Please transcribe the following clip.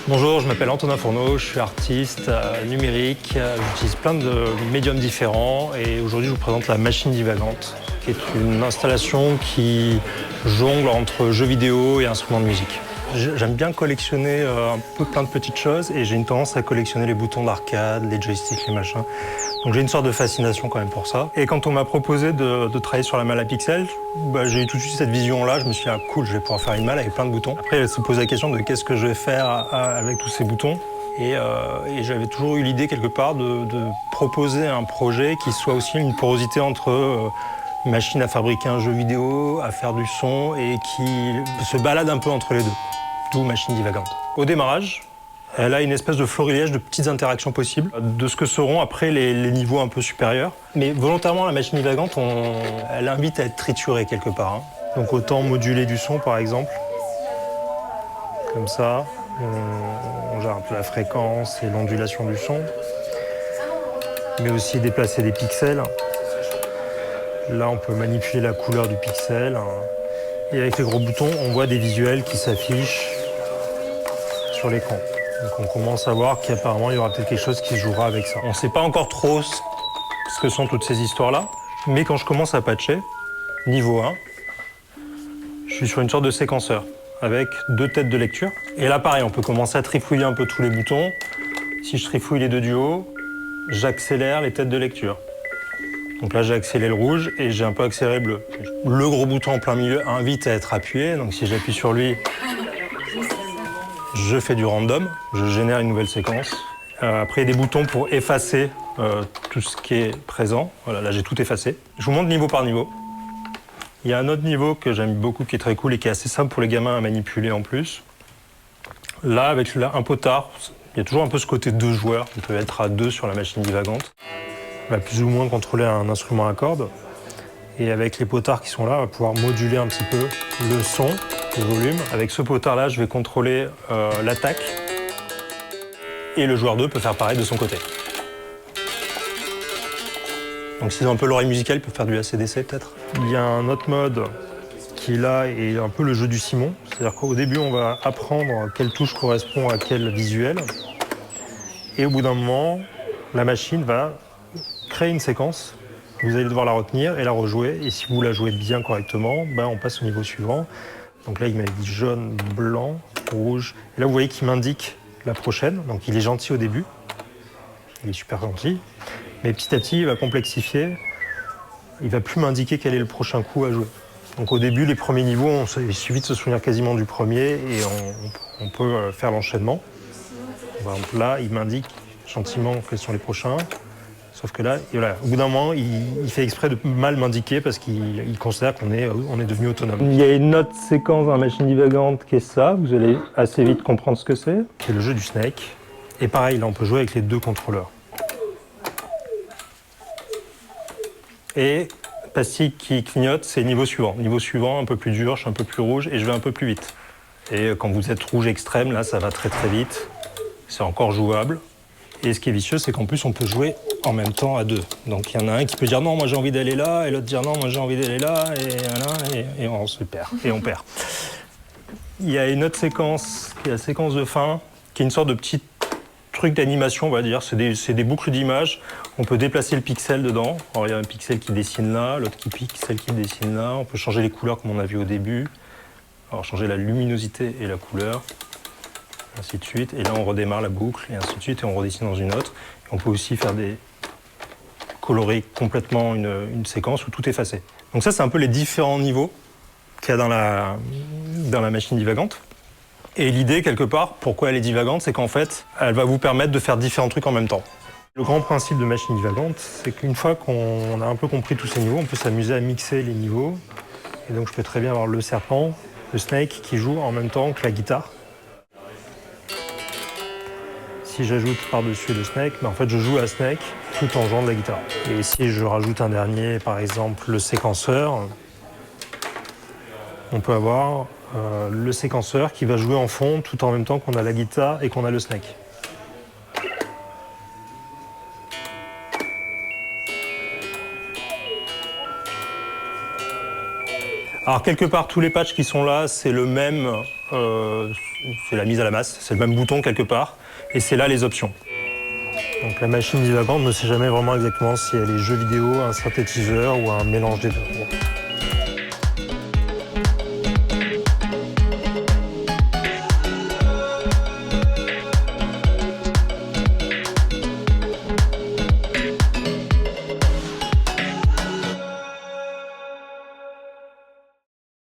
Bonjour, je m'appelle Antonin Fourneau, je suis artiste numérique. J'utilise plein de médiums différents et aujourd'hui je vous présente la machine divagante, qui est une installation qui jongle entre jeux vidéo et instruments de musique. J'aime bien collectionner un peu plein de petites choses et j'ai une tendance à collectionner les boutons d'arcade, les joysticks, les machins. Donc j'ai une sorte de fascination quand même pour ça. Et quand on m'a proposé de travailler sur la malle à pixels, j'ai eu tout de suite cette vision-là. Je me suis dit, ah cool, je vais pouvoir faire une malle avec plein de boutons. Après, elle se pose la question de qu'est-ce que je vais faire avec tous ces boutons. Et j'avais toujours eu l'idée quelque part de proposer un projet qui soit aussi une porosité entre machine à fabriquer un jeu vidéo, à faire du son et qui se balade un peu entre les deux. D'où machine divagante. Au démarrage, elle a une espèce de florilège de petites interactions possibles, de ce que seront après les niveaux un peu supérieurs. Mais volontairement, la machine divagante, elle invite à être triturée quelque part. Hein. Donc autant moduler du son par exemple, comme ça. On gère un peu la fréquence et l'ondulation du son, mais aussi déplacer des pixels. Là, on peut manipuler la couleur du pixel. Et avec les gros boutons, on voit des visuels qui s'affichent sur l'écran. Donc on commence à voir qu'apparemment, il y aura peut-être quelque chose qui se jouera avec ça. On ne sait pas encore trop ce que sont toutes ces histoires-là, mais quand je commence à patcher, niveau 1, je suis sur une sorte de séquenceur avec 2 têtes de lecture. Et là, pareil, on peut commencer à trifouiller un peu tous les boutons. Si je trifouille les 2 du haut, j'accélère les têtes de lecture. Donc là, j'ai accéléré le rouge et j'ai un peu accéléré le bleu. Le gros bouton en plein milieu invite à être appuyé. Donc si j'appuie sur lui, je fais du random. Je génère une nouvelle séquence. Après, il y a des boutons pour effacer tout ce qui est présent. Voilà, là, j'ai tout effacé. Je vous montre niveau par niveau. Il y a un autre niveau que j'aime beaucoup, qui est très cool et qui est assez simple pour les gamins à manipuler en plus. Là, avec un potard, il y a toujours un peu ce côté 2 joueurs. On peut être à 2 sur la machine divagante. On va plus ou moins contrôler un instrument à cordes. Et avec les potards qui sont là, on va pouvoir moduler un petit peu le son, le volume. Avec ce potard-là, je vais contrôler l'attaque. Et le joueur 2 peut faire pareil de son côté. Donc s'ils ont un peu l'oreille musicale, ils peuvent faire du AC/DC peut-être. Il y a un autre mode qui là est un peu le jeu du Simon. C'est-à-dire qu'au début, on va apprendre quelle touche correspond à quel visuel. Et au bout d'un moment, la machine va créer une séquence. Vous allez devoir la retenir et la rejouer. Et si vous la jouez bien correctement, on passe au niveau suivant. Donc là, il m'avait dit jaune, blanc, rouge. Et là, vous voyez qu'il m'indique la prochaine. Donc il est gentil au début. Il est super gentil. Mais petit à petit, il va complexifier. Il va plus m'indiquer quel est le prochain coup à jouer. Donc au début, les premiers niveaux, il suffit de se souvenir quasiment du premier et on peut faire l'enchaînement. Par exemple, là, il m'indique gentiment quels sont les prochains. Sauf que là, et voilà, au bout d'un moment, il fait exprès de mal m'indiquer parce qu'il considère qu'on est devenu autonome. Il y a une autre séquence dans la machine divagante qui est ça. Vous allez assez vite comprendre ce que c'est. C'est le jeu du Snake. Et pareil, là, on peut jouer avec les 2 contrôleurs. Et pastille qui clignote, c'est niveau suivant. Niveau suivant, un peu plus dur, je suis un peu plus rouge et je vais un peu plus vite. Et quand vous êtes rouge extrême, là, ça va très très vite. C'est encore jouable. Et ce qui est vicieux, c'est qu'en plus, on peut jouer en même temps à 2. Donc il y en a un qui peut dire non, moi j'ai envie d'aller là, et l'autre dire non, moi j'ai envie d'aller là, et on se perd, et on perd. Il y a une autre séquence, qui est la séquence de fin, qui est une sorte de petit truc d'animation, on va dire. C'est des boucles d'images. On peut déplacer le pixel dedans. Alors il y a un pixel qui dessine là, l'autre pixel qui dessine là. On peut changer les couleurs comme on a vu au début. Alors changer la luminosité et la couleur. Ainsi de suite. Et là, on redémarre la boucle, et ainsi de suite, et on redessine dans une autre. Et on peut aussi faire colorer complètement une séquence ou tout effacer. Donc ça, c'est un peu les différents niveaux qu'il y a dans la machine divagante. Et l'idée, quelque part, pourquoi elle est divagante, c'est qu'en fait, elle va vous permettre de faire différents trucs en même temps. Le grand principe de machine divagante, c'est qu'une fois qu'on a un peu compris tous ces niveaux, on peut s'amuser à mixer les niveaux. Et donc, je peux très bien avoir le serpent, le snake, qui joue en même temps que la guitare. Si j'ajoute par-dessus le snake, en fait je joue à snake tout en jouant de la guitare. Et si je rajoute un dernier, par exemple le séquenceur, on peut avoir le séquenceur qui va jouer en fond tout en même temps qu'on a la guitare et qu'on a le snake. Alors quelque part tous les patchs qui sont là, c'est le même c'est la mise à la masse, c'est le même bouton quelque part, et c'est là les options. Donc la machine divagante ne sait jamais vraiment exactement si elle est jeu vidéo, un synthétiseur ou un mélange des deux.